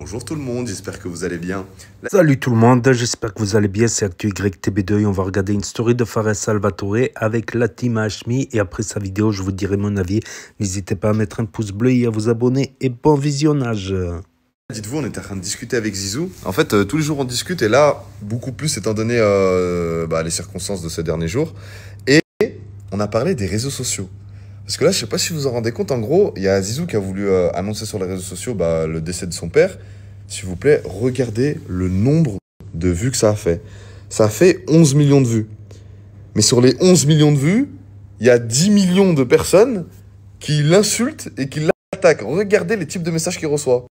Bonjour tout le monde, j'espère que vous allez bien. Salut tout le monde, j'espère que vous allez bien, c'est ActuYTB2 et on va regarder une story de Fares Salvatore avec la team Hashmi et après sa vidéo je vous dirai mon avis. N'hésitez pas à mettre un pouce bleu et à vous abonner et bon visionnage. Dites-vous, on était en train de discuter avec Zizou. En fait, tous les jours on discute et là, beaucoup plus étant donné les circonstances de ces derniers jours. Et on a parlé des réseaux sociaux. Parce que là, je sais pas si vous vous en rendez compte, en gros, il y a Zizou qui a voulu annoncer sur les réseaux sociaux le décès de son père. S'il vous plaît, regardez le nombre de vues que ça a fait. Ça a fait 11 millions de vues. Mais sur les 11 millions de vues, il y a 10 millions de personnes qui l'insultent et qui l'attaquent. Regardez les types de messages qu'il reçoit.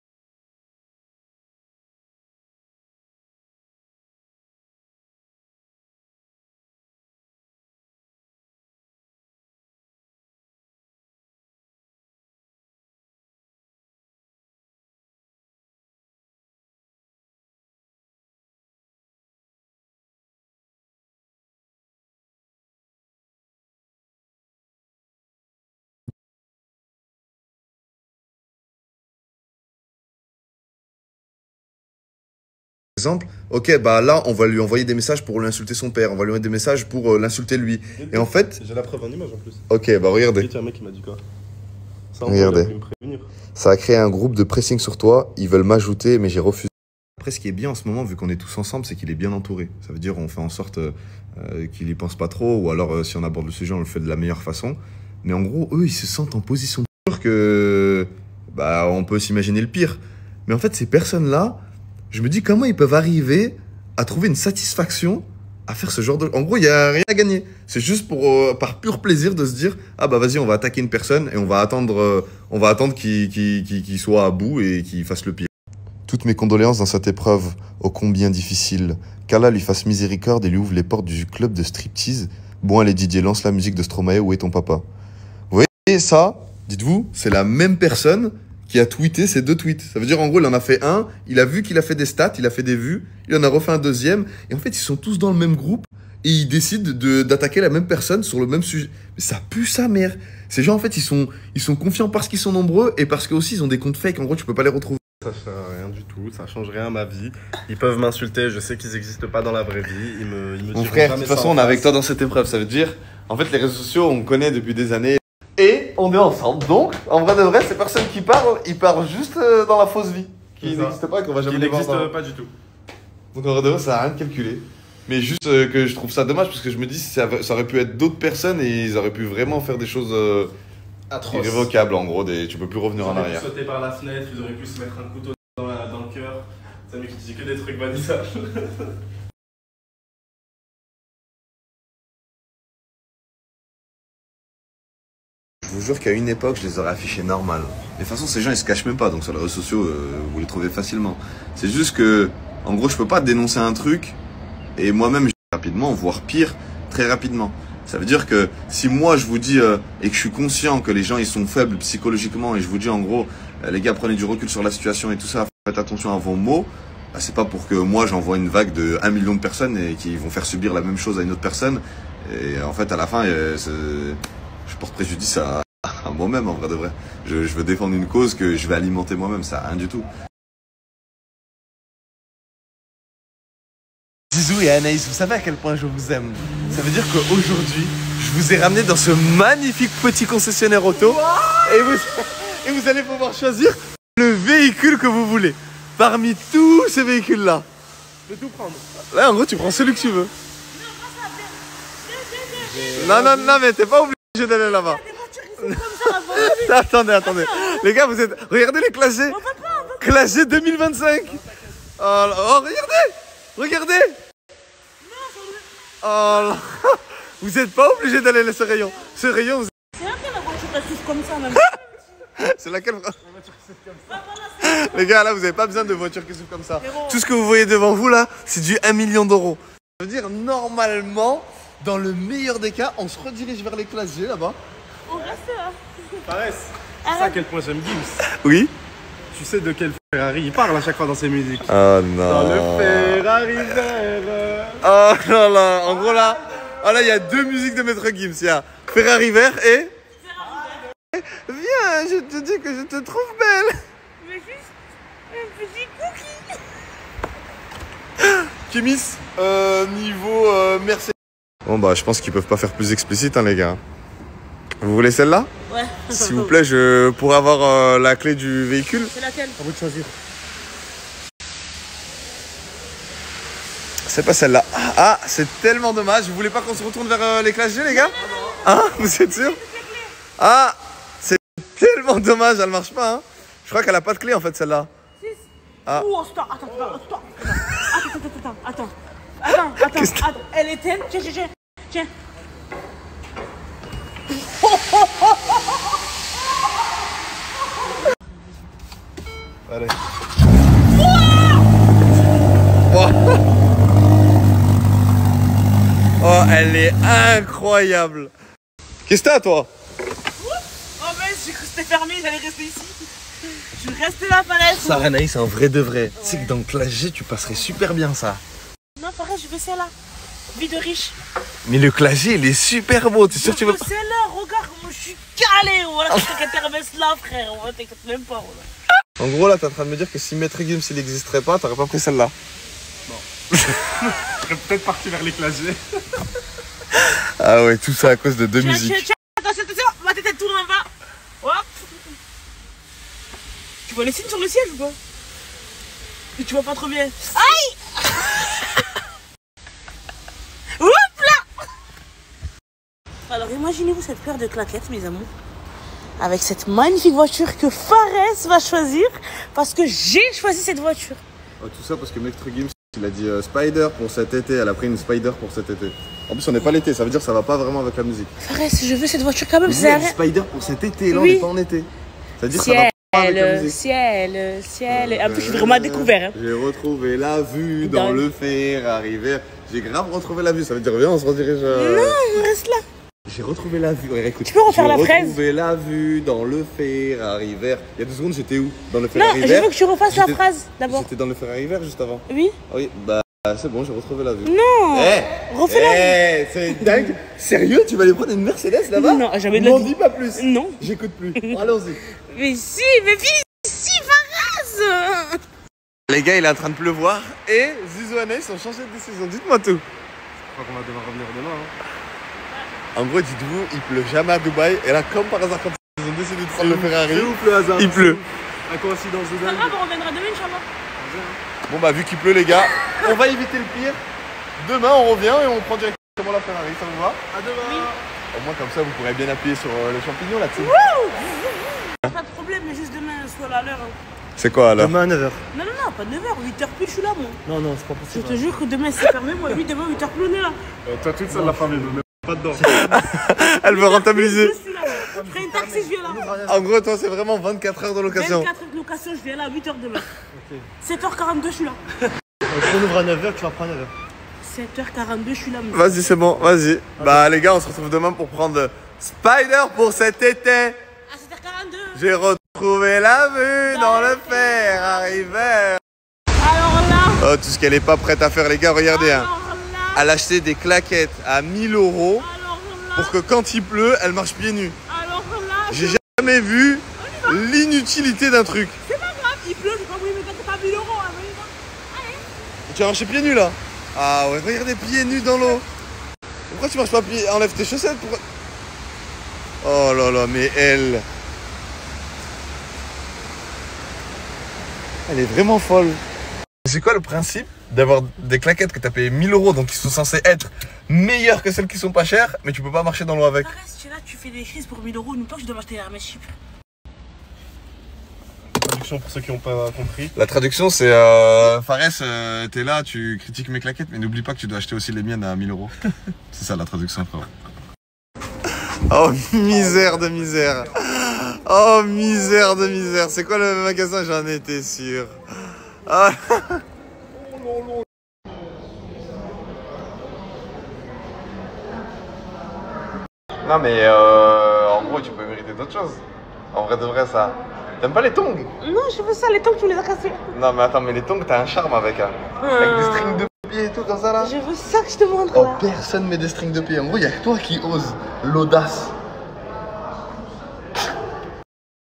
Exemple, ok, bah là, on va lui envoyer des messages pour lui insulter son père, on va lui envoyer des messages pour l'insulter lui. Et en fait... J'ai la preuve en image en plus. Ok, bah regardez. Il y a un mec qui m'a dit quoi? Ça, Regardez. Il a voulu me prévenir. Ça a créé un groupe de pressing sur toi, ils veulent m'ajouter, mais j'ai refusé. Après, ce qui est bien en ce moment, vu qu'on est tous ensemble, c'est qu'il est bien entouré. Ça veut dire on fait en sorte qu'il y pense pas trop, ou alors si on aborde le sujet, on le fait de la meilleure façon. Mais en gros, eux, ils se sentent en position de peur que... Bah, on peut s'imaginer le pire. Mais en fait, ces personnes-là, je me dis comment ils peuvent arriver à trouver une satisfaction à faire ce genre de... En gros, il n'y a rien à gagner. C'est juste par pur plaisir de se dire « Ah bah vas-y, on va attaquer une personne et on va attendre qu'il soit à bout et qu'il fasse le pire. » Toutes mes condoléances dans cette épreuve, ô combien difficile. Qu'Allah lui fasse miséricorde et lui ouvre les portes du club de striptease. Bon, allez Didier, lance la musique de Stromae, où est ton papa? Vous voyez ça, dites-vous, c'est la même personne qui a tweeté ces deux tweets. Ça veut dire, en gros, il en a fait un, il a vu qu'il a fait des stats, il a fait des vues, il en a refait un deuxième, et en fait, ils sont tous dans le même groupe, et ils décident d'attaquer la même personne sur le même sujet. Mais ça pue sa mère. Ces gens, en fait, ils sont confiants parce qu'ils sont nombreux, et parce qu'aussi, ils ont des comptes fake, en gros, tu peux pas les retrouver. Ça fait rien du tout, ça change rien à ma vie. Ils peuvent m'insulter, je sais qu'ils n'existent pas dans la vraie vie. Ils me Mon frère, de toute façon, on est avec toi dans cette épreuve. Ça veut dire, en fait, les réseaux sociaux, on connaît depuis des années. Et on est ensemble. Donc, en vrai de vrai, ces personnes qui parlent, ils parlent juste dans la fausse vie. Qui n'existe pas et qu'on va jamais voir. Qui n'existe pas du tout. Donc, en vrai de vrai, ça n'a rien de calculé. Mais juste que je trouve ça dommage parce que je me dis, ça aurait pu être d'autres personnes et ils auraient pu vraiment faire des choses atroces. Irrévocables. En gros, tu peux plus revenir en arrière. Ils auraient pu sauter par la fenêtre, ils auraient pu se mettre un couteau dans le cœur. C'est un mec qui dit que des trucs bannissage. Je vous jure qu'à une époque, je les aurais affichés normal. De toute façon, ces gens, ils se cachent même pas. Donc sur les réseaux sociaux, vous les trouvez facilement. C'est juste que, en gros, je peux pas dénoncer un truc et moi-même, rapidement, voire pire, très rapidement. Ça veut dire que si moi, je vous dis et que je suis conscient que les gens, ils sont faibles psychologiquement et je vous dis en gros, les gars, prenez du recul sur la situation et tout ça, faites attention à vos mots, bah, c'est pas pour que moi, j'envoie une vague de 1 million de personnes et qui vont faire subir la même chose à une autre personne. Et en fait, à la fin, je porte préjudice à moi-même, en vrai de vrai. Je veux défendre une cause que je vais alimenter moi-même, ça n'a rien du tout. Zizou et Anaïs, vous savez à quel point je vous aime. Ça veut dire qu'aujourd'hui, je vous ai ramené dans ce magnifique petit concessionnaire auto. Et vous allez pouvoir choisir le véhicule que vous voulez. Parmi tous ces véhicules-là. Je vais tout prendre. Là, en gros, tu prends celui que tu veux. Non, mais t'es pas obligé d'aller là-bas. Attendez. Les gars, vous êtes... Regardez les Classe G. Classe G 2025. Oh, regardez. Oh là. Vous êtes pas obligé d'aller à ce rayon. Ce rayon, vous... C'est laquelle la voiture qui s'ouvre comme ça, même? C'est laquelle? Les gars, là, vous avez pas besoin de voiture qui s'ouvre comme ça. Tout ce que vous voyez devant vous, là, c'est du 1 million d'euros. Ça veut dire, normalement, dans le meilleur des cas, on se redirige vers les Classe G, là-bas. On reste là. Fares, c'est à quel point j'aime Gims. Oui. Tu sais de quel Ferrari il parle à chaque fois dans ses musiques. Oh non. Dans le Ferrari vert. Oh là là. En gros là, il y a deux musiques de Maître Gims. Il y a Ferrari vert et... Viens, je te dis que je te trouve belle. Mais juste un petit coup. Kémis, niveau Mercedes. Bon bah je pense qu'ils peuvent pas faire plus explicite hein les gars. Vous voulez celle-là? Ouais. S'il vous plaît, je pourrais avoir la clé du véhicule. C'est laquelle? À vous de choisir. C'est pas celle-là. Ah, c'est tellement dommage. Vous voulez pas qu'on se retourne vers les classes G les gars? Hein? Vous êtes sûr? Ah, c'est tellement dommage, elle marche pas hein. Je crois qu'elle a pas de clé en fait celle-là. Ah. Oh, stop, attends. Elle est telle. Tiens. Allez. Oh. Oh, elle est incroyable. Qu'est-ce que t'as toi? Oh mais j'ai cru que c'était fermé, j'allais rester ici. Je vais rester là, Falaise. Ça, Anaïs, c'est un vrai de vrai. Tu sais que dans classe G, tu passerais super bien ça. Non, pareil, je veux celle-là. Vie de riche. Mais le classe G, il est super beau. T'es sûr que tu veux pas? Celle-là, regarde comment je suis calé. Voilà, t'inquiète là, frère. Ouais, t'inquiète même pas. Voilà. En gros, là, t'es en train de me dire que si Maître Gims il n'existerait pas, t'aurais pas pris celle-là. Je serais peut-être parti vers les classes G. Ah ouais, tout ça à cause de deux musiques. Tiens, attention, ma tête tourne en bas. Hop. Tu vois les signes sur le siège ou pas? Et tu vois pas trop bien. Aïe. Hop là. Alors imaginez-vous cette paire de claquettes, mes amours, avec cette magnifique voiture que Fares va choisir, parce que j'ai choisi cette voiture. Oh, tout ça parce que Maître Gims il a dit Spider pour cet été, elle a pris une Spider pour cet été. En plus on n'est pas l'été, ça veut dire que ça va pas vraiment avec la musique. Fares, je veux cette voiture quand même, Mais elle dit Spider pour cet été, là Oui. on n'est pas en été. Ça veut dire que ça va pas avec la musique. Ciel. En plus, je suis vraiment à découvert. Hein. J'ai retrouvé la vue dans Dans- le Ferrari vert. J'ai grave retrouvé la vue, ça veut dire viens on se redirige. Non, reste là. J'ai retrouvé la vue. Ouais, écoute, Tu peux refaire la J'ai fraise? retrouvé la vue dans le Ferrari vert. Il y a 2 secondes j'étais où? Dans le Non, Ferrari je vert. veux que tu refasses la J'étais- phrase d'abord. J'étais dans le Ferrari vert juste avant. Oui? Ah oui, bah c'est bon, j'ai retrouvé la vue. Non. Refais-la. C'est dingue. Sérieux, tu vas aller prendre une Mercedes là-bas? Non, jamais de la M'en vie. dis pas plus. Non. J'écoute plus. Allons-y. Mais si, Faraz. Les gars, il est en train de pleuvoir et Zizou et Anaïs ont changé de décision. Dites-moi tout. Je crois qu'on va devoir revenir demain. Hein. En gros, dites-vous, il pleut jamais à Dubaï. Et là, comme par hasard, quand ils ont décidé de prendre le Ferrari, C'est ouf le hasard. il pleut. La coïncidence de Ah, dingue. on reviendra demain, Inch'Allah. Bon, bah, vu qu'il pleut, les gars, on va éviter le pire. Demain, on revient et on prend directement la Ferrari. Ça vous va? À demain. Au moins, comme ça, vous pourrez bien appuyer sur les champignons là-dessus. Pas de problème, mais juste demain, sois là à l'heure. Hein. C'est quoi alors? Demain à 9h. Non, pas 9h, 8h pile, je suis là, moi. Non, c'est pas Je possible. te jure que demain, c'est fermé, moi. Oui, demain, 8h plus, on est là. Toi toute seule la famille, mais pas dedans. Elle veut rentabiliser. Je suis là. Je ferai une taxi, je viens là. En gros, toi, c'est vraiment 24 heures de location. 24 heures de location, je viens là, 8h demain. 7h42, je suis là. On ouvre à 9h, tu vas prendre à 9h. 7h42, je suis là, monsieur. Vas-y, c'est bon, vas-y. Bah, les gars, on se retrouve demain pour prendre Spider pour cet été. À 7h42. J'ai retrouvé la vue dans le Ferrari vert. Alors là. Oh, tout ce qu'elle est pas prête à faire, les gars, regardez. Hein. Alors là. Elle a acheté des claquettes à 1000 € Alors là. pour que quand il pleut, elle marche pieds nus. Alors là. J'ai jamais vu l'inutilité d'un truc. C'est pas grave, il pleut, j'ai compris, mais t'as pas 1000 €. Hein, mais bon. Allez. Tu as marché pieds nus là? Ah ouais, regardez, pieds nus dans l'eau. Pourquoi tu marches pas pieds? Enlève tes chaussettes. Pourquoi... Oh là là, mais elle. Elle est vraiment folle. C'est quoi le principe d'avoir des claquettes que t'as payé 1000 € donc qui sont censées être meilleures que celles qui sont pas chères, mais tu peux pas marcher dans l'eau avec? Arrête, tu es là, tu fais des crises pour 1000 €. Nous, toi, je dois m'acheter un Hermès Chypre. Traduction pour ceux qui n'ont pas compris. La traduction c'est Fares, t'es là, tu critiques mes claquettes, mais n'oublie pas que tu dois acheter aussi les miennes à 1000 €. C'est ça la traduction, frère. Oh, misère de misère. Oh, misère de misère. C'est quoi le magasin? J'en étais sûr. Ah. Non mais en gros tu peux mériter d'autres choses. En vrai de vrai ça. T'aimes pas les tongs? Non, je veux ça, les temps que tu les as cassés. Non mais attends, mais les tongs t'as un charme avec hein. Avec des strings de pied et tout comme ça là. Je veux ça que je te montre Oh, là. personne met des strings de pied. En gros, il y a que toi qui oses l'audace.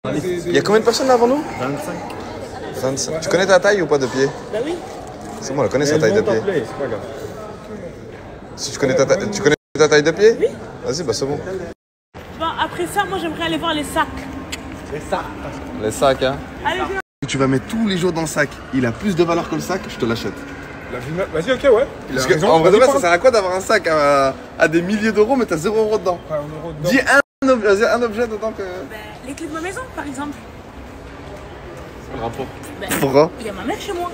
Il y a combien de personnes là avant nous? 25. 25. Tu connais ta taille ou pas de pied? Bah oui. C'est bon, elle connaît sa Elles taille de vont pied. t'appeler, c'est pas grave. Si tu connais ta taille de pied? Oui. Vas-y, bah c'est bon. Bon, après ça, moi j'aimerais aller voir les sacs. Les sacs, hein. Allez, viens. Tu vas mettre tous les jours dans le sac. Il a plus de valeur que le sac, je te l'achète. Vas-y, ok, ouais. Parce que, en vrai de vrai, ça sert à quoi d'avoir un sac à des milliers d'euros, mais t'as 0 € dedans? Dis un objet dedans que. Ben, les clés de ma maison, par exemple. C'est le rapport. Ben, Pourquoi? il y a ma mère chez moi.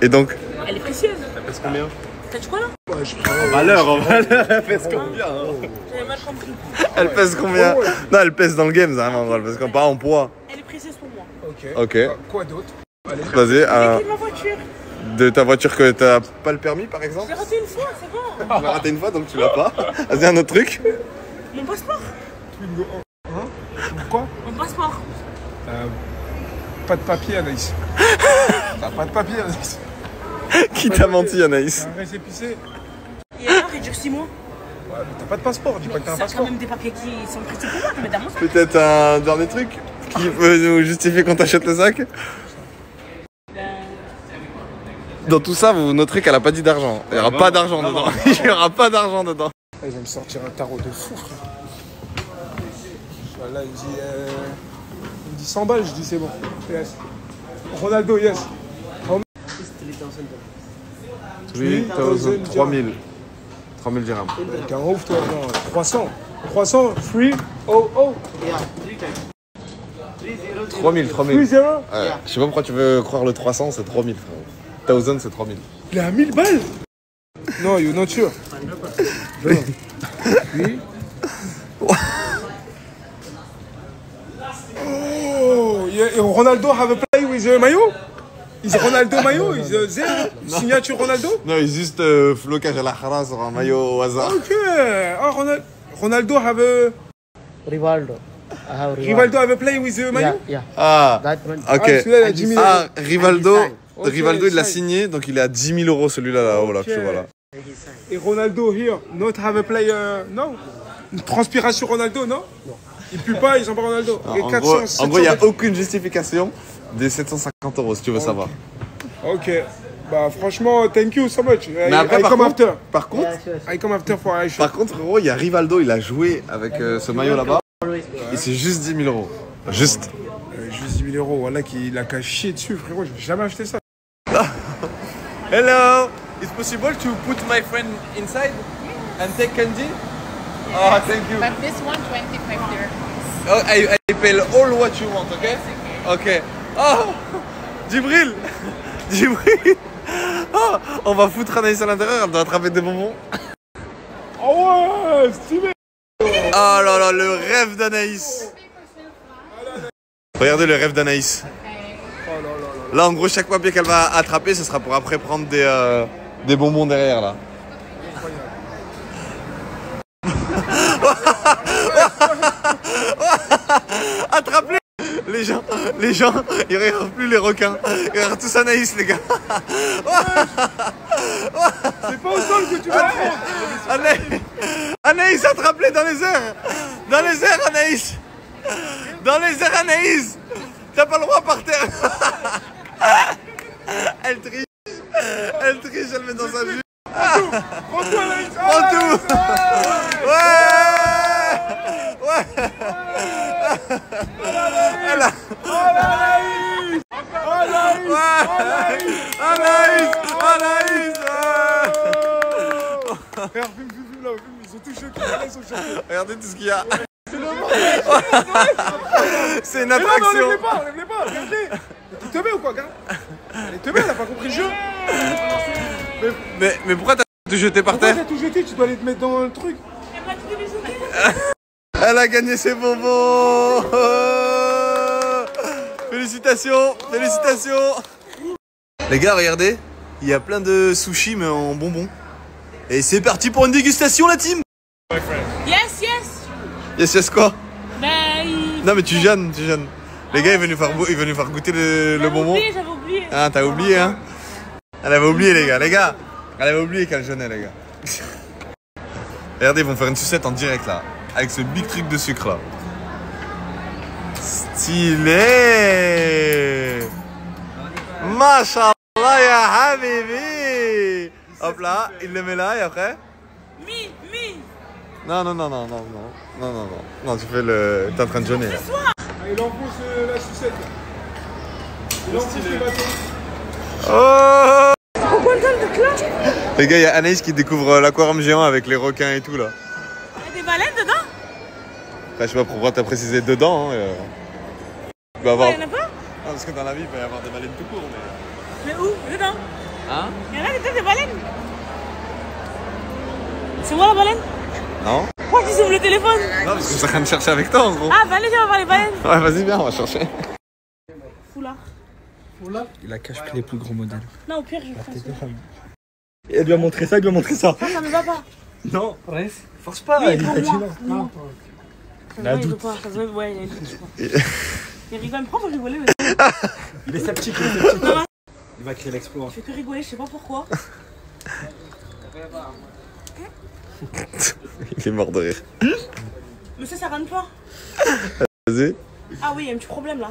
Et donc? Elle est précieuse. Ça pèse combien? T'as dit quoi là? En valeur, elle pèse combien? J'avais mal compris. Elle pèse combien? Non, elle pèse dans le game, ça, elle pèse pas en poids. Elle est précieuse pour moi. Ok. Ok. Quoi d'autre? Vas-y, Les clés de ma voiture. de ta voiture que t'as pas le permis, par exemple? J'ai raté une fois, c'est bon. Tu l'as raté une fois, donc tu l'as pas. Vas-y, un autre truc. Mon passeport. Quoi? Mon passeport. Pas de papier, Anaïs. T'as pas de papier, Anaïs. Qui t'a menti, Anaïs? Un récépissé. Et alors, il dure 6 mois. Ouais, mais t'as pas de passeport, dis pas que t'as un C'est quand passeport. même des papiers qui sont précieux pour moi, je mets dans mon sac. Peut-être un dernier truc qui peut nous justifier qu'on t'achète le sac? Dans tout ça, vous noterez qu'elle a pas dit d'argent. Il y aura pas d'argent dedans. Il y aura pas d'argent dedans. Il va me sortir un tarot de fou, frère. Voilà, il me dit 100 balles, je dis c'est bon. Yes. Ronaldo, yes. 3000. 3000 dirhams. T'es un ouf, toi, non. 300. 300, 300. 3000. 3-0. Ouais. Je sais pas pourquoi tu veux croire le 300, c'est 3000, frère. 1000, c'est 3000. Il est à 1000 balles. Non, you're not sure. Oui. Oh, Ronaldo have a play with Mayo? Is Ronaldo Mayo? Is there signature Ronaldo? Non, il juste flocage à la khara sur un maillot au hasard. Ok. Ah, Ronaldo have a... Rivaldo. I have Rivaldo have a play with Mayo? Yeah. Ah, That one. ok. celui-là, il a 10 000 Ah, Rivaldo, Ok, Rivaldo il l'a sign. signé, donc il est à 10 000 euros celui-là là-haut, là, que tu vois là. Et Ronaldo here, not have a play, non? Une transpiration Ronaldo, non? Non. Il pue pas, ils ont pas Ronaldo. Et En 400, gros, 700 il n'y a balles. aucune justification des 750 euros si tu veux savoir. Ok. Bah franchement, thank you so much. Mais après, I par come contre, after. par contre, I come after for Aisha. par contre, gros, il y a Rivaldo, il a joué avec ce maillot là-bas. Et c'est juste 10 000 euros. Juste. Juste 10 000 euros, voilà qu'il a qu'à chier dessus, frérot. Je vais jamais acheter ça. Hello, it's possible to put my friend inside and take candy? Oh, thank you. But this one, 25 dirhams. Oh, I pay all what you want, okay? Okay. Oh, Djibril. Djibril. Oh, on va foutre Anaïs à l'intérieur, elle doit attraper des bonbons. Oh ouais, stylé. Oh là là, le rêve d'Anaïs. Regardez le rêve d'Anaïs. Là, en gros, chaque papier qu'elle va attraper, ce sera pour après prendre des bonbons derrière, là. Attrape-les. Les gens, ils regardent plus les requins. Ils regardent tous Anaïs, les gars. C'est pas au sol que tu vas prendre. Anaïs, attrape-les dans les airs. Dans les airs, Anaïs. Dans les airs, Anaïs. T'as pas le droit par terre. Elle triche. Elle triche, elle met dans sa vue. Prends-toi, Anaïs. Prends tout. Ouais. Elle a... Anaïs. Anaïs. Regarde, filme là, filme. Ils sont tous choqués. Ils sont choqués. Regardez tout ce qu'il y a. C'est une Mais non, attraction. mais enlève-les pas, regarde-les. Tu te mets ou quoi, regarde. Elle te met, elle a pas compris le jeu. Mais pourquoi t'as tout jeté par Pourquoi terre? t'as tout jeté? Tu dois aller te mettre dans le truc. Elle m'a dit de les jeter. Elle a gagné ses bonbons. Félicitations. Les gars, regardez. Il y a plein de sushis mais en bonbons. Et c'est parti pour une dégustation, la team. Yes. Yes, quoi? Ben, il... Non mais tu jeûnes. Les gars, ils veulent nous faire goûter le bonbon. J'avais oublié. Ah, t'as oublié, hein? Elle avait oublié, les gars. Elle avait oublié qu'elle jeûnait, les gars. Regardez, ils vont faire une sucette en direct, là. Avec ce big truc de sucre, là. Stylé! Mashallah, ya habibi! Hop là, il le met là et après. Mi. Non, tu fais le. T'es en train de jeûner là. Ah, il enfonce la sucette. Il enfonce le bâton. Oh Pourquoi le donne de là? Les gars, il y a Anaïs qui découvre l'aquarium géant avec les requins et tout là. Il y a des baleines dedans? Enfin, je sais pas pourquoi t'as précisé dedans. Hein, Tu peux avoir. Il y en a pas? Non, parce que dans la vie, il peut y avoir des baleines tout court. Mais où? Dedans? Hein? Il y en a dedans des baleines? C'est moi la baleine? Non? Pourquoi tu ouvres le téléphone? Non, parce que je suis en train de chercher avec toi en gros. Ah, bah allez, viens, on va voir les baleines. Ouais, vas-y, viens, on va chercher. Foulard. Il a cache les plus gros modèles. Non, au pire, je prends ça. Il doit montrer ça, il doit montrer ça. Ça me va pas. Non, reste. Force pas, Oui, il est pour moi. fatigant. Non. Il a un Il veut doute. pas, ça se voit, ouais, il a un doute, je crois. Il rigole, pourquoi faut rigoler? Mais... Il est sceptique, il est sceptique. Non, Il va créer l'exploit. je fais que rigoler, je sais pas pourquoi. Il est mort de rire. Mais ça rentre pas. Vas-y. Ah oui, il y a un petit problème là.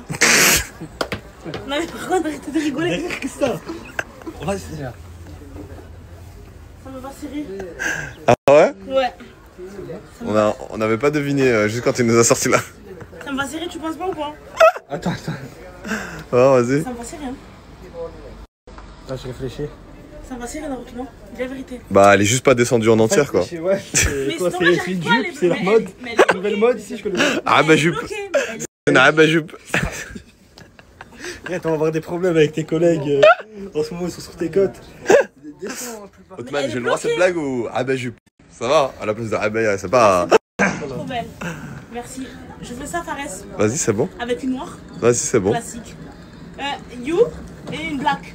Non mais par contre, arrêtez de rigoler. Qu'est-ce que ça? On va se faire. Ça me va serrer. Ah ouais? Ouais. On n'avait pas deviné juste quand il nous a sorti là. Ça me va serrer, tu penses pas ou quoi? Attends. Ouais, vas-y. Ça me va serrer, hein. Là, je réfléchis. Ça me va serrer, Naruto, non? Dis la vérité. Bah, elle est juste pas descendue en entière quoi. Ouais, c'est Mais quoi? sinon, moi, C'est une j'arrive pas à jupe, les- c'est la mais mode. elle- mais elle est Nouvelle bloquée. mode ici, je connais pas. Ah bah Elle est jupe. bloquée, mais elle est- Ah bah jupe. Regarde, on va avoir des problèmes avec tes collègues. En ce moment, ils sont sur tes côtes. Otman, elle est j'ai le droit à cette bloquée. blague ou ah bah jupe? Ça va? À la place de ah bah c'est pas. Trop belle. Merci. Je fais ça, Fares, Vas-y, c'est bon. avec une noire Vas-y, c'est bon. classique. You et une black.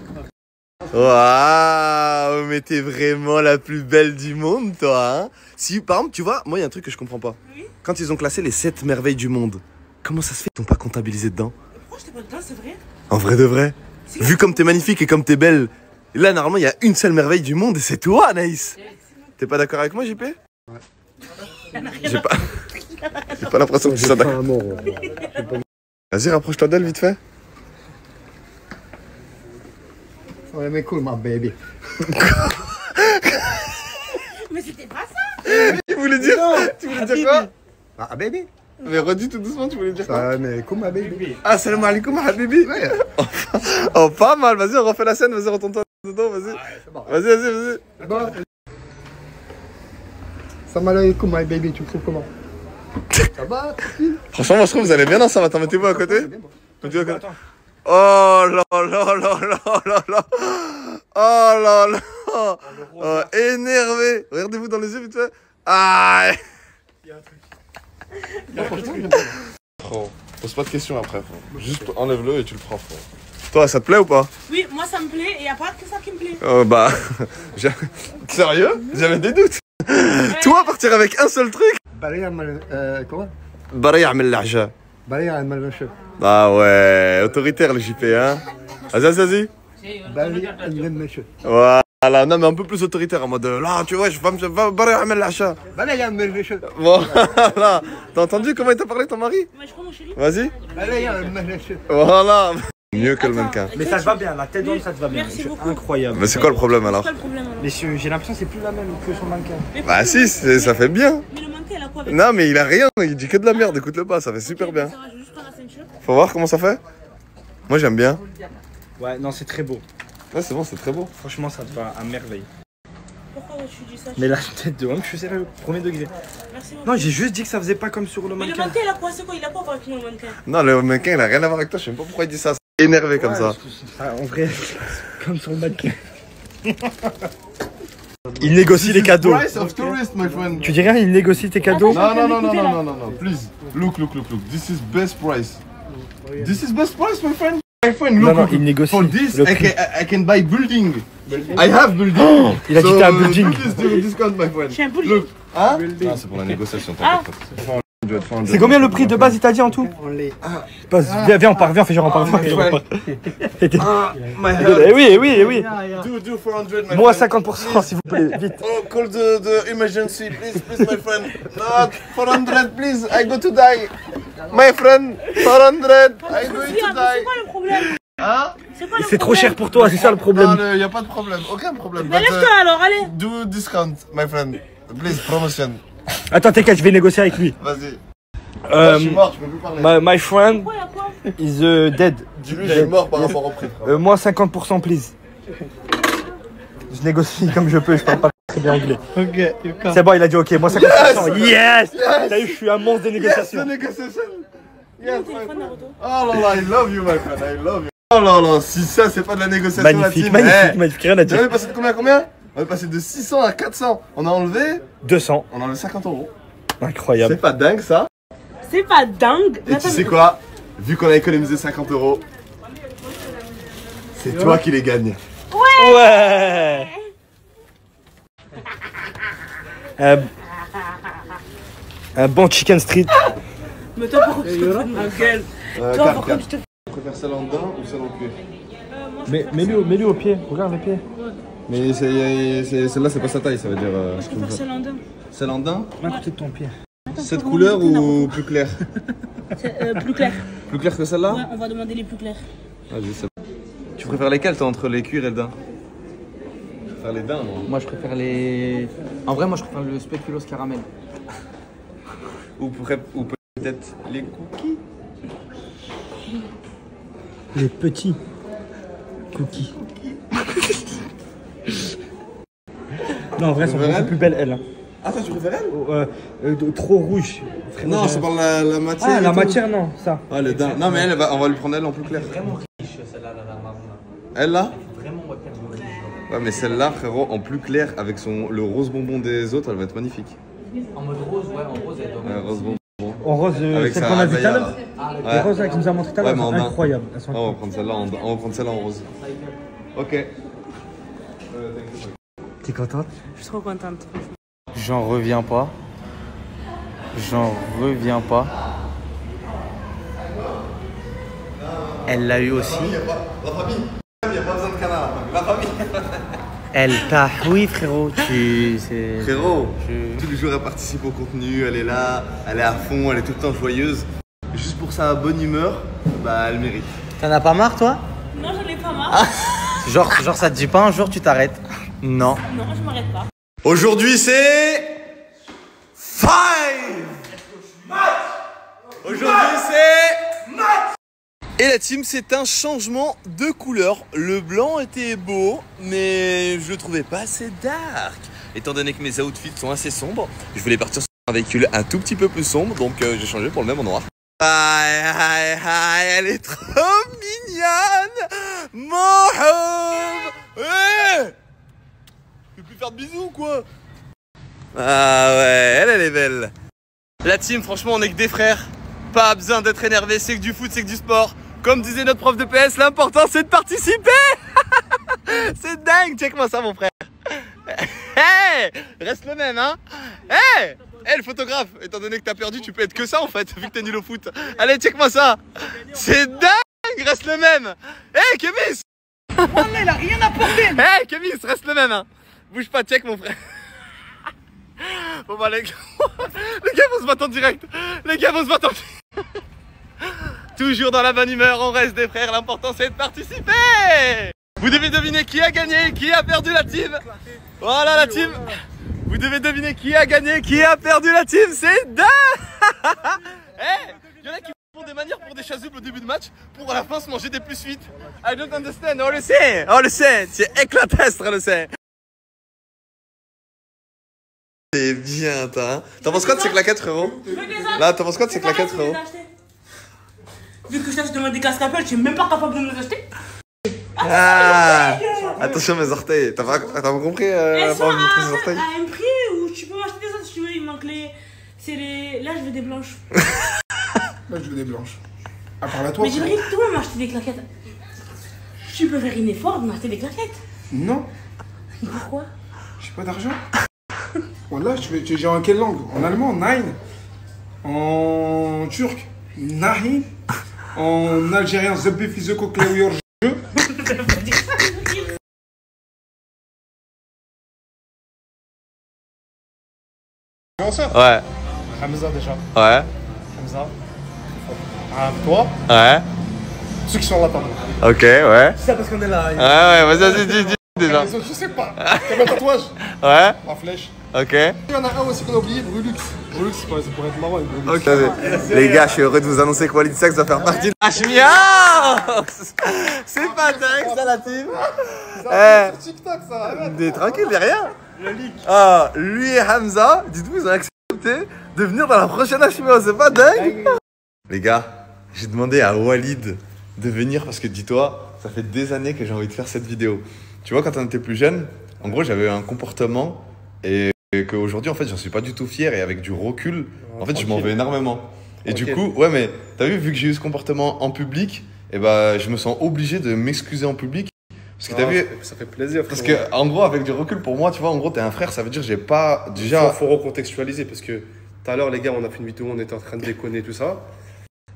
Waouh, mais t'es vraiment la plus belle du monde, toi, hein? Si, par exemple, tu vois, moi, il y a un truc que je comprends pas. Oui. Quand ils ont classé les 7 merveilles du monde, comment ça se fait qu'ils t'ont pas comptabilisé dedans? Pourquoi j'étais pas dedans, c'est vrai? En vrai de vrai. Vu comme t'es magnifique et comme t'es belle, là, normalement, il y a une seule merveille du monde et c'est toi, Anaïs. T'es pas d'accord avec moi, JP? J'ai pas... J'ai pas l'impression que tu sois d'accord. Vas-y, rapproche-toi d'elle, vite fait. Oh, mais cool, my baby. Mais c'était pas ça. Tu voulais dire quoi? Ah, baby. Mais redis tout doucement, tu voulais dire quoi? Ça, mais cool, my baby. Ah, salam alaikum, habibi. Ouais. Oh, pas mal, vas-y, on refait la scène, vas-y, retourne-toi dedans, vas-y. Vas-y. Bon. Salam alaikum, my baby, tu me trouves comment? Ça va, tranquille? Franchement, moi je trouve que vous allez bien ensemble, attends, mettez-vous à côté. Mettez-vous à côté. Oh là là là là là là. Oh là là. Oh, énervé. Regardez-vous dans les yeux, vite fait. Ah. Frérot, pose pas de questions après, frérot. Juste enlève-le et tu le prends, frérot. Toi, ça te plaît ou pas? Oui, moi ça me plaît et il n'y a pas que ça qui me plaît. Bah. Sérieux? J'avais des doutes. Toi, partir avec un seul truc? Comment? Bara ya'mel l'a'ja. Balaya al-malmache. Ah ouais, autoritaire le JP, hein. Vas-y. Balaya al-malmache. Voilà, non mais un peu plus autoritaire en mode là, tu vois, je vais Bara ya'mel l'a'ja. Balaya al-malmache. Voilà. T'as entendu comment il t'a parlé ton mari? Mais je crois, mon chéri. Vas-y. Balaya al-malmache. Voilà. Mieux que le mannequin. Mais ça te va bien, la tête d'homme, ça te va bien. Merci C'est beaucoup. incroyable. Mais c'est quoi le problème C'est alors? quoi le problème alors? Mais j'ai l'impression que c'est plus la même que son mannequin. Mais Bah pourquoi- si, ça fait bien. Mais le mannequin, il a quoi avec Non mais il a rien, il dit que de la merde, écoute-le pas, ça fait super Ok, bien. ça va, je vais juste prendre la ceinture. Faut voir comment ça fait? Moi j'aime bien. Ouais, non, c'est très beau. Ouais c'est bon, c'est très beau. Franchement, ça te va à merveille. Pourquoi tu dis ça? Mais la tête de homme, je suis sérieux, premier degré. Merci beaucoup. Non, j'ai juste dit que ça faisait pas comme sur le Mais le mannequin. mannequin, il a quoi? C'est quoi? Il a quoi avec moi, le mannequin? Non le mannequin il a rien à voir avec toi, je sais même pas pourquoi il dit ça. C'est énervé comme ça. Ah, en vrai, comme sur le mannequin. Il négocie les cadeaux. Price of tourist, my friend. Tu dis rien, il négocie tes cadeaux. No. Please, look. This is best price. This is best price, my friend. My friend, Non, non, il négocie. For this, le I prix. can buy building. I have building. Il a quitté un building. Please do a discount, my friend. Je suis un peu Look. Hein? Non, c'est pour la négociation. C'est combien le prix de base, il t'a dit en tout? Passe, viens, on part, viens, on fait genre on part. Eh oui. Do 400, my Moins friend. 50% s'il vous plaît, vite. Oh, call the emergency, please, my friend. No, 400, please. I go to die. My friend, 400. I going to C'est die. quoi le problème? Hein? C'est trop cher pour toi, c'est ça le problème. Non, y a pas de problème, aucun problème. Mais lève-toi alors, allez. Do discount, my friend. Please, promotion. Attends, t'inquiète, je vais négocier avec lui. Vas-y. Je suis mort, tu peux plus parler. My friend Pourquoi, y'a quoi? is dead. Dis-lui, je suis mort par rapport au prix. Moins 50% please. Je négocie comme je peux, je parle pas très bien anglais. Ok, C'est bon, il a dit ok, moins 50%. Yes, T'as vu, je suis un monstre des négociations. Yes, oh là là, I love you, my friend, I love you. Oh là là, si ça, c'est pas de la négociation, Magnifique, la team. magnifique, magnifique, rien à dire. On est passé de combien à combien? On est passé de 600 à 400. On a enlevé 200. On a enlevé 50 €. Incroyable. C'est pas dingue ça? C'est pas dingue. Et tu sais quoi? Vu qu'on a économisé 50 €, c'est toi qui les gagnes. Ouais. Un bon chicken street. Mais toi, pourquoi tu te fous de ma gueule? Toi, pourquoi tu te fous? Tu préfères celle en dents ou celle en cuir? Mais mets-lui au pied, regarde les pieds. Mais celle-là, c'est pas sa taille, ça veut dire. Je préfère celle en dents. Celle en dents? À côté de ton pied. Cette couleur ou plus claire? Plus clair. Plus claire que celle-là? Ouais, on va demander les plus clairs. Vas-y, c'est bon. Tu préfères lesquelles toi entre les cuirs et le daim? Je préfère les daims, moi. Moi je préfère les... En vrai moi je préfère le spéculoos caramel. Ou peut-être les cookies? Les petits cookies. Non, en vrai, elles sont beaucoup plus belles, elles. Ah, toi, tu préfères elle? Trop rouge. Non, c'est par la matière. Ah, la matière, non, ça. Ah, le daim. Non, mais elle, on va lui prendre elle en plus clair. Vraiment riche celle-là, la marron. Elle là? Vraiment ouais, riche. Ouais, mais celle-là, frérot, en plus clair, avec le rose bonbon des autres, elle va être magnifique. En mode rose, ouais, en rose elle doit... Rose bonbon. En rose, Avec celle sa qu'on a vue tout à abaya, l'heure. là. Les roses là, qui nous a montré tout à l'heure, Ouais, mais en sont daim. incroyables. Elles sont Ah, on va prendre celle-là en rose. Ok. T'es contente? Je suis trop contente. J'en reviens pas. J'en reviens pas. Elle l'a eu aussi. La famille. Il n'y a pas besoin de canard. La famille. Elle t'a... Oui frérot, tu... Frérot, tous les jours elle participe au contenu, elle est là, elle est à fond, elle est tout le temps joyeuse. Juste pour sa bonne humeur, bah elle mérite. T'en as pas marre toi? Non, j'en ai pas marre. Genre ça te dit pas un jour tu t'arrêtes? Non. Non, je m'arrête pas. Aujourd'hui c'est... Five match. Aujourd'hui c'est... match. Et la team, c'est un changement de couleur. Le blanc était beau, mais je le trouvais pas assez dark. Étant donné que mes outfits sont assez sombres, je voulais partir sur un véhicule un tout petit peu plus sombre, donc j'ai changé pour le même en noir. Aïe, aïe, aïe, elle est trop mignonne. Mon home. Tu peux plus faire de bisous, quoi? Ah ouais, elle est belle. La team, franchement, on est que des frères. Pas besoin d'être énervé, c'est que du foot, c'est que du sport. Comme disait notre prof de PS, l'important c'est de participer. C'est dingue, check-moi ça mon frère. Hey, reste le même hein. Hey, le photographe, étant donné que t'as perdu, tu peux être que ça en fait, vu que t'es nul au foot. Allez, check-moi ça. C'est dingue, reste le même. Hey Kemis. Il a rien apporté. Hey Kemis, reste le même hein. Bouge pas, check mon frère. Bon bah les gars vont se battre en direct. Les gars vont se battre en direct. Toujours dans la bonne humeur, on reste des frères, l'important c'est de participer. Vous devez deviner qui a gagné, qui a perdu la team. Voilà la team. Vous devez deviner qui a gagné, qui a perdu la team, c'est dingue. Hey, il y en a qui font des manières pour des chasubles au début de match, pour à la fin se manger des plus 8. I don't understand, on le sait, c'est éclatestre, on le sait. C'est bien, t'as. T'en penses quoi de ces claquettes, frérot? Là, t'en penses quoi de ces claquettes, frérot? Vu que je t'ai demandé des casques Apple, tu es même pas capable de me les acheter. Ah, attention mes orteils. T'as pas compris Elles sont pas montrer ses orteils? à un prix où tu peux m'acheter des autres si tu veux. Il manque les. C'est les. Là, je veux des blanches. Là, je veux des blanches. À part la toi. Mais j'aimerais que toi m'acheter des claquettes. Tu peux faire un effort de m'acheter des claquettes. Non. Pourquoi? J'ai pas d'argent. Voilà, tu es en quelle langue? En allemand, nein. En turc, nahin. En algérien, zebbi fizeko klewior jeu. Ouais. Hamza déjà. Ouais. Hamza. Toi, Ouais. ceux qui sont là, pardon. Ok, ouais. C'est ça parce qu'on est là. Ah ouais, vas-y, dis déjà. Les autres, je sais pas. T'as un tatouage Ouais, en flèche. ok. Il y en a un aussi qu'on a oublié, Brulux. Brulux, ça pourrait être marrant avec Brulux. Ok. Les gars, je suis heureux de vous annoncer que Walid Saks va faire partie de Hashmia. C'est pas dingue ça la team. Sur TikTok, ça. Arrête. Mais tranquille, y'a rien. Ah, lui et Hamza, dites-vous, ils ont accepté de venir dans la prochaine Hashmia, c'est pas dingue. Les gars, j'ai demandé à Walid de venir parce que dis-toi, ça fait des années que j'ai envie de faire cette vidéo. Tu vois, quand on était plus jeune, en gros, j'avais un comportement et qu'aujourd'hui, en fait, j'en suis pas du tout fier et avec du recul, en fait, je m'en veux énormément. Et du coup, ouais, mais t'as vu que j'ai eu ce comportement en public, et bah, je me sens obligé de m'excuser en public. Parce que t'as vu, ça fait plaisir. parce que en gros, avec du recul, pour moi, tu vois, en gros, t'es un frère, ça veut dire que j'ai pas déjà. Faut recontextualiser parce que tout à l'heure, les gars, on a fait une vidéo, on était en train de déconner, tout ça.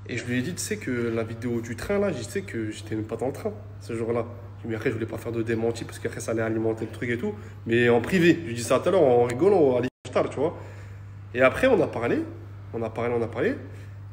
Et je lui ai dit, tu sais que la vidéo du train, là, je sais que j'étais même pas dans le train ce jour-là. Mais après, je voulais pas faire de démenti parce qu'après, ça allait alimenter le truc et tout. Mais en privé, je lui ai dit ça tout à l'heure en rigolant à l'Iftar, tu vois. Et après, on a parlé.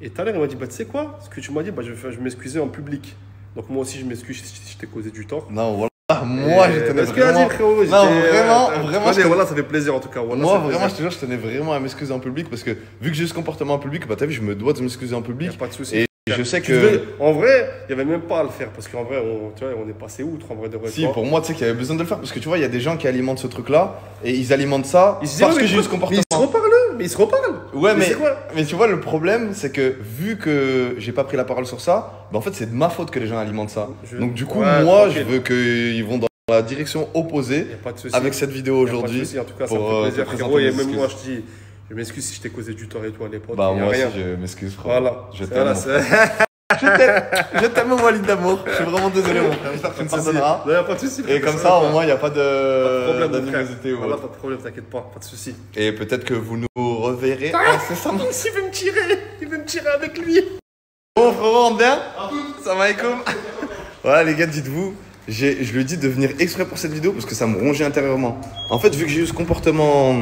Et tout à l'heure, il m'a dit, bah, tu sais quoi, ce que tu m'as dit, bah, je vais m'excuser en public. Donc, moi aussi, je m'excuse si je t'ai causé du tort. Non, voilà, moi, je tenais Parce que vas-y, vraiment. frérot, Non, vraiment, vas-y, voilà, ça fait plaisir en tout cas. Voilà, Moi, ça fait vraiment, je plaisir. te jure, je tenais vraiment à m'excuser en public parce que vu que j'ai eu ce comportement en public, bah, t'as vu, je me dois de m'excuser en Y public. a pas de souci. Et je sais Tu que. devais- En vrai, il n'y avait même pas à le faire parce qu'en vrai, tu vois, on est passé outre en vrai de vrai. Si, pour moi, tu sais qu'il y avait besoin de le faire parce que tu vois, il y a des gens qui alimentent ce truc-là et ils alimentent ça parce que j'ai eu ce comportement. Mais ils se reparlent. Ouais, mais, c'est quoi mais tu vois, le problème, c'est que vu que j'ai pas pris la parole sur ça, bah en fait, c'est de ma faute que les gens alimentent ça. Donc, du coup, Ouais, moi, tranquille. je veux qu'ils vont dans la direction opposée Y a pas de souci. avec cette vidéo Y a pas de aujourd'hui. souci. En tout cas, ça pour, me fait te plaisir. présenter Frérot, et mes même moi, excuses. je dis, je m'excuse si je t'ai causé du tort et tout à l'époque. Bah, y a moi rien. aussi, je m'excuse, frère. Voilà. Je t'aime. Voilà, mon frère. Je t'aime, Walid d'amour. Je suis vraiment désolé, mon frère. J'espère que tu me pardonneras. Non, y a pas de souci. Et comme ça, au moins, il n'y a pas Pas de problème, mon frère. d'animosité. ou Voilà, autre. pas de problème, t'inquiète pas, pas de souci. Et peut-être que vous nous reverrez incessamment. Il veut me tirer avec lui. Bon, frérot, on bien Salam alaikum. Voilà, les gars, dites-vous, je lui ai dit de venir exprès pour cette vidéo parce que ça me rongeait intérieurement. En fait, vu que j'ai eu ce comportement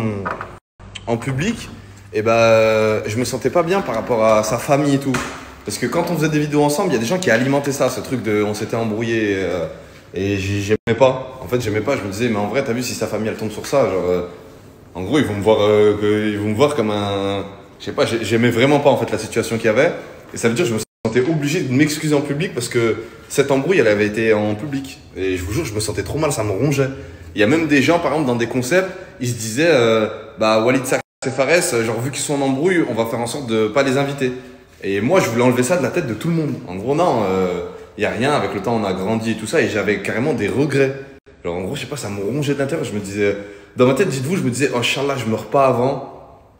en public, et bah, je me sentais pas bien par rapport à sa famille et tout. Parce que quand on faisait des vidéos ensemble, il y a des gens qui alimentaient ça, ce truc de on s'était embrouillé et j'aimais pas. En fait, j'aimais pas, je me disais, mais en vrai, t'as vu si sa famille elle tombe sur ça, genre, en gros, ils vont me voir comme un. Je sais pas, j'aimais vraiment pas en fait la situation qu'il y avait. Et ça veut dire que je me sentais obligé de m'excuser en public parce que cette embrouille, elle avait été en public. Et je vous jure, je me sentais trop mal, ça me rongeait. Il y a même des gens, par exemple, dans des concepts, ils se disaient, bah, Walid Saks et Fares, genre, vu qu'ils sont en embrouille, on va faire en sorte de pas les inviter. Et moi, je voulais enlever ça de la tête de tout le monde. En gros, non, y a rien. Avec le temps, on a grandi et tout ça. Et j'avais carrément des regrets. Genre, en gros, je sais pas, ça me rongeait de l'intérieur. Je me disais, dans ma tête, dites-vous, je me disais, oh, Inch'Allah, je meurs pas avant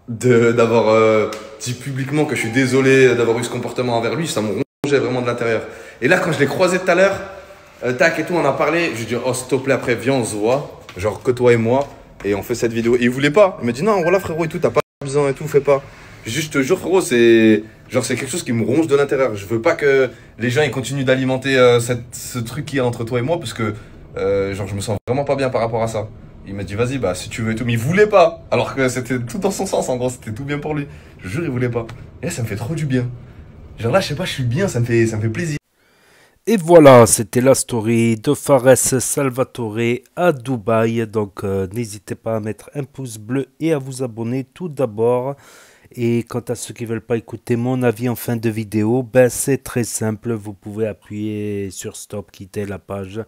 d'avoir dit publiquement que je suis désolé d'avoir eu ce comportement envers lui. Ça me rongeait vraiment de l'intérieur. Et là, quand je l'ai croisé tout à l'heure, tac et tout, on a parlé. Je lui ai dit, oh, s'il te plaît, après, viens, on se voit. Genre, que toi et moi. Et on fait cette vidéo. Et il voulait pas. Il m'a dit, non, voilà, frérot et tout, t'as pas besoin et tout, fais pas. Juste, je te jure, frérot, c'est quelque chose qui me ronge de l'intérieur. Je veux pas que les gens ils continuent d'alimenter ce truc qui est entre toi et moi parce que genre je me sens vraiment pas bien par rapport à ça. Il m'a dit vas-y bah si tu veux et tout, mais il voulait pas. Alors que c'était tout dans son sens en gros, c'était tout bien pour lui. Je jure il voulait pas. Et là ça me fait trop du bien. Genre là je sais pas, je suis bien, ça me fait plaisir. Et voilà, c'était la story de Fares Salvatore à Dubaï. Donc n'hésitez pas à mettre un pouce bleu et à vous abonner tout d'abord. Et quant à ceux qui ne veulent pas écouter mon avis en fin de vidéo, ben c'est très simple. Vous pouvez appuyer sur stop, quitter la page.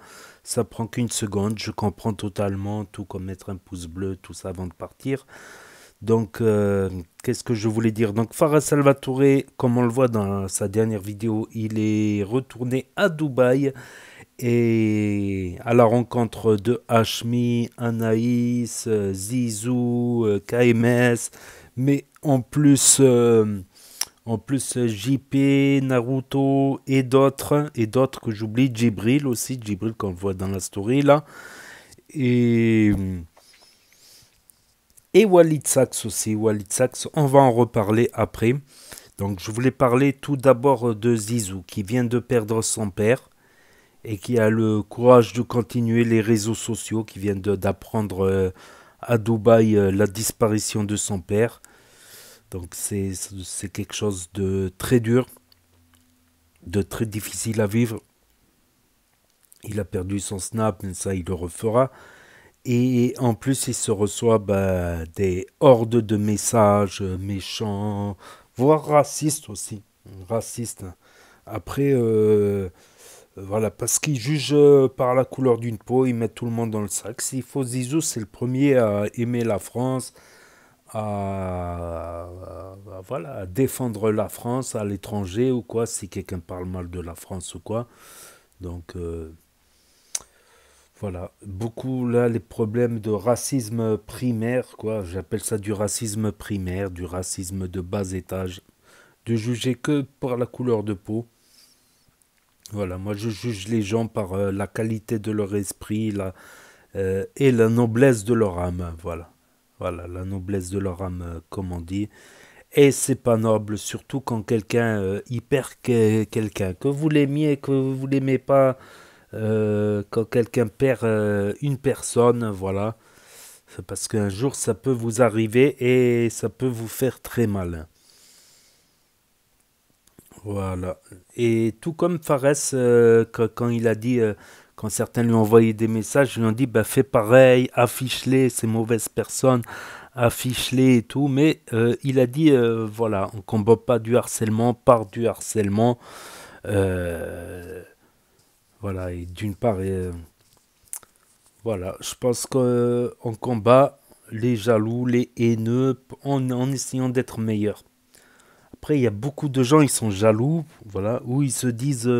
Ça prend qu'une seconde. Je comprends totalement, tout comme mettre un pouce bleu, tout ça avant de partir. Donc, qu'est-ce que je voulais dire? Donc, Fares Salvatore, comme on le voit dans sa dernière vidéo, il est retourné à Dubaï et à la rencontre de Hashmi, Anaïs, Zizou, KMS, mais en plus JP, Naruto et d'autres que j'oublie, Djibril aussi, Djibril qu'on voit dans la story là, et Walid Saks aussi. Walid Saks, on va en reparler après. Donc je voulais parler tout d'abord de Zizou qui vient de perdre son père et qui a le courage de continuer les réseaux sociaux, qui vient d'apprendre à Dubaï la disparition de son père. Donc c'est quelque chose de très dur. de très difficile à vivre. Il a perdu son snap, mais ça il le refera. Et en plus il se reçoit des hordes de messages méchants, voire racistes aussi. Racistes. Après, voilà, parce qu'ils jugent par la couleur d'une peau, ils mettent tout le monde dans le sac. S'il faut, Zizou, c'est le premier à aimer la France, voilà, à défendre la France à l'étranger ou quoi, si quelqu'un parle mal de la France ou quoi. Donc, voilà, beaucoup là, les problèmes de racisme primaire, quoi, j'appelle ça du racisme primaire, du racisme de bas étage, de juger que par la couleur de peau. Voilà, moi je juge les gens par la qualité de leur esprit et la noblesse de leur âme. Voilà, voilà, la noblesse de leur âme, comme on dit. Et c'est pas noble, surtout quand quelqu'un y perd quelqu'un. Que vous l'aimiez, que vous l'aimez pas, quand quelqu'un perd une personne, voilà. C'est parce qu'un jour ça peut vous arriver et ça peut vous faire très mal. Voilà. Et tout comme Fares, quand il a dit, quand certains lui ont envoyé des messages, ils lui ont dit, bah, fais pareil, affiche-les, ces mauvaises personnes, affiche-les et tout. Mais il a dit, voilà, on ne combat pas du harcèlement par du harcèlement. Voilà, et d'une part, voilà, je pense qu'on combat les jaloux, les haineux, en essayant d'être meilleur. Après, il y a beaucoup de gens, ils sont jaloux, voilà, où ils se disent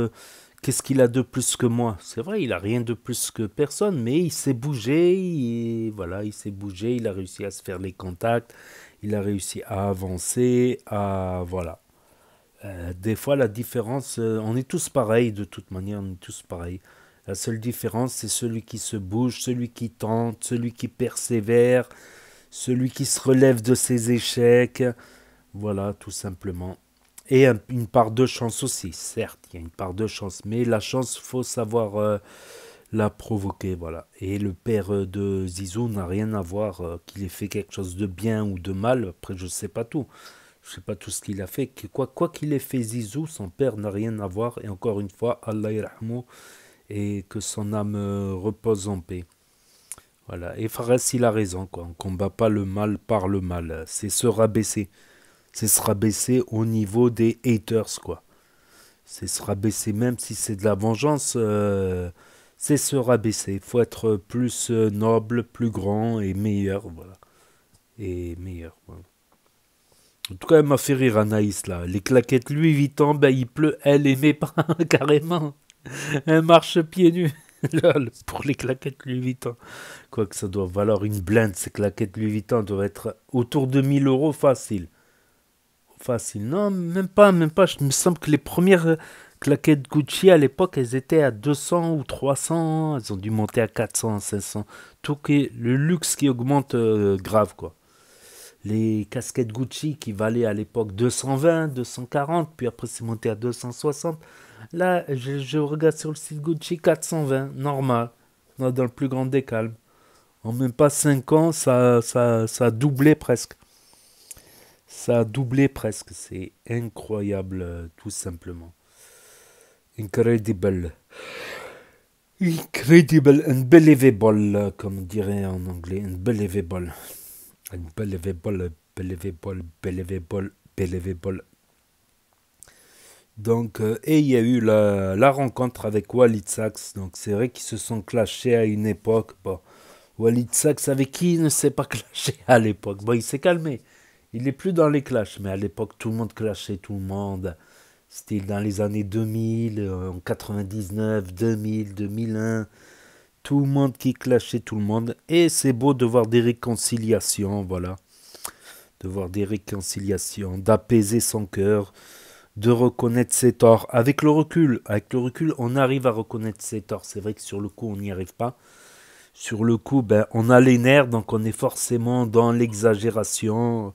qu'est-ce qu'il a de plus que moi. C'est vrai, il a rien de plus que personne, mais il s'est bougé, voilà, il s'est bougé, il a réussi à se faire les contacts, il a réussi à avancer, voilà. Des fois, la différence, on est tous pareils, de toute manière, on est tous pareils. La seule différence, c'est celui qui se bouge, celui qui tente, celui qui persévère, celui qui se relève de ses échecs. Voilà, tout simplement. Et une part de chance aussi, certes, il y a une part de chance, mais la chance, faut savoir la provoquer, voilà. Et le père de Zizou n'a rien à voir, qu'il ait fait quelque chose de bien ou de mal, après je sais pas tout. Je sais pas tout ce qu'il a fait. Quoi qu'il ait fait Zizou, son père n'a rien à voir. Et encore une fois, Allah yarhamou, et que son âme repose en paix. Voilà. Et Fares, il a raison, quoi. On combat pas le mal par le mal. C'est se rabaisser. C'est se rabaisser au niveau des haters, quoi. C'est se rabaisser, même si c'est de la vengeance, c'est se rabaisser. Il faut être plus noble, plus grand et meilleur, voilà. Et meilleur, voilà. En tout cas, elle m'a fait rire, Anaïs, là. Les claquettes Louis Vuitton, ben, il pleut, elle aimait pas, carrément. Elle marche pieds nus. Lol, pour les claquettes Louis Vuitton. Quoique ça doit valoir une blinde, ces claquettes Louis Vuitton doivent être autour de 1000 euros facile. Facile. Non, même pas. Il me semble que les premières claquettes Gucci à l'époque, elles étaient à 200 ou 300. Elles ont dû monter à 400, 500. Tout le luxe qui augmente grave, quoi. Les casquettes Gucci qui valaient à l'époque 220, 240, puis après c'est monté à 260. Là, je regarde sur le site Gucci 420, normal, dans le plus grand des calmes. En même pas 5 ans, ça a doublé presque. Ça a doublé presque, c'est incroyable, tout simplement. Incredible. Incredible, unbelievable, comme on dirait en anglais, unbelievable. Unbelievable, believable. Donc, et il y a eu la rencontre avec Walid Saks. Donc, c'est vrai qu'ils se sont clashés à une époque. Bon, Walid Saks, avec qui il ne s'est pas clashé à l'époque? Bon, il s'est calmé. Il n'est plus dans les clashs, mais à l'époque, tout le monde clashait tout le monde. C'était dans les années 2000, en 99, 2000, 2001. Tout le monde qui clashait tout le monde. Et c'est beau de voir des réconciliations, voilà. De voir des réconciliations, d'apaiser son cœur, de reconnaître ses torts. Avec le recul, on arrive à reconnaître ses torts. C'est vrai que sur le coup, on n'y arrive pas. Sur le coup, ben, on a les nerfs, donc on est forcément dans l'exagération.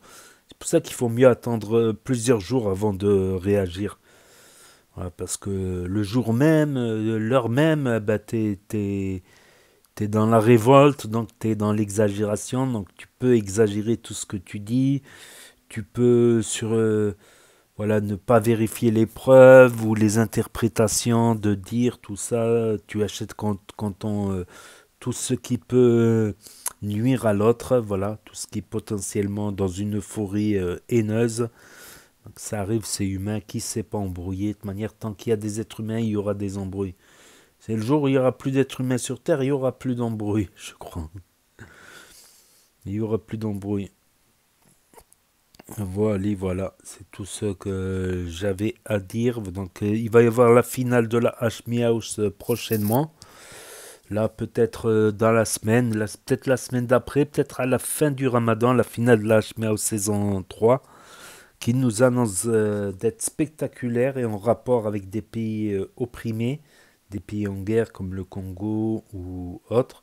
C'est pour ça qu'il faut mieux attendre plusieurs jours avant de réagir. Voilà, parce que le jour même, l'heure même, ben, t'es dans la révolte, donc t'es dans l'exagération, donc tu peux exagérer tout ce que tu dis. Tu peux Voilà, ne pas vérifier les preuves ou les interprétations de dire tout ça. Tu achètes quand on, tout ce qui peut nuire à l'autre, voilà, tout ce qui est potentiellement dans une euphorie haineuse. Donc ça arrive, c'est humain, qui ne s'est pas embrouillé. De toute manière, tant qu'il y a des êtres humains, il y aura des embrouilles. C'est le jour où il n'y aura plus d'êtres humains sur Terre, il n'y aura plus d'embrouilles, je crois. Il n'y aura plus d'embrouilles. Voilà, c'est tout ce que j'avais à dire. Donc, il va y avoir la finale de la Hashmi House prochainement. Là, peut-être dans la semaine, peut-être la semaine d'après, peut-être à la fin du Ramadan, la finale de la Hashmi House saison 3, qui nous annonce d'être spectaculaire et en rapport avec des pays opprimés, des pays en guerre comme le Congo ou autres.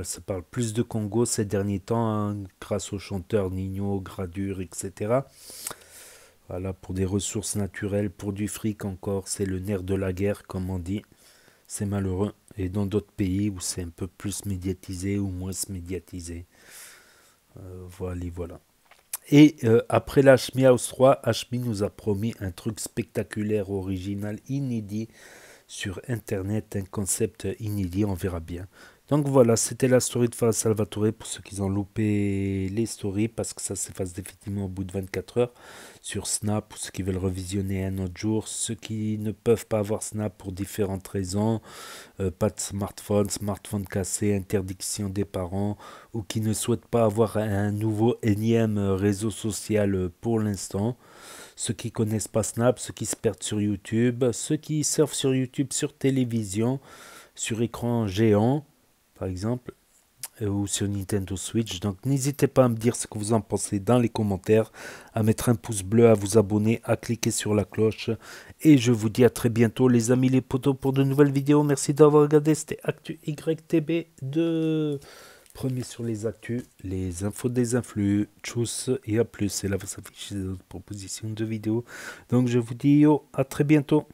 Ça parle plus de Congo ces derniers temps, hein, grâce aux chanteurs Nino, Gradure, etc. Voilà, pour des ressources naturelles, pour du fric encore, c'est le nerf de la guerre, comme on dit. C'est malheureux. Et dans d'autres pays où c'est un peu plus médiatisé ou moins médiatisé. Voilà. Et après la Hashmi House 3, Hashmi nous a promis un truc spectaculaire, original, inédit sur Internet, un concept inédit, on verra bien. Donc voilà, c'était la story de Fares Salvatore pour ceux qui ont loupé les stories, parce que ça s'efface définitivement au bout de 24 heures sur Snap, pour ceux qui veulent revisionner un autre jour, ceux qui ne peuvent pas avoir Snap pour différentes raisons, pas de smartphone cassé, interdiction des parents, ou qui ne souhaitent pas avoir un nouveau énième réseau social pour l'instant. Ceux qui connaissent pas Snap, ceux qui se perdent sur YouTube, ceux qui surfent sur YouTube sur télévision, sur écran géant, par exemple, ou sur Nintendo Switch. Donc n'hésitez pas à me dire ce que vous en pensez dans les commentaires, à mettre un pouce bleu, à vous abonner, à cliquer sur la cloche. Et je vous dis à très bientôt les amis les potos pour de nouvelles vidéos. Merci d'avoir regardé, c'était Actu YTB2. Premier sur les actus, les infos des influx, tchuss et à plus. Et là va s'afficher des autres propositions de vidéos. Donc je vous dis à très bientôt.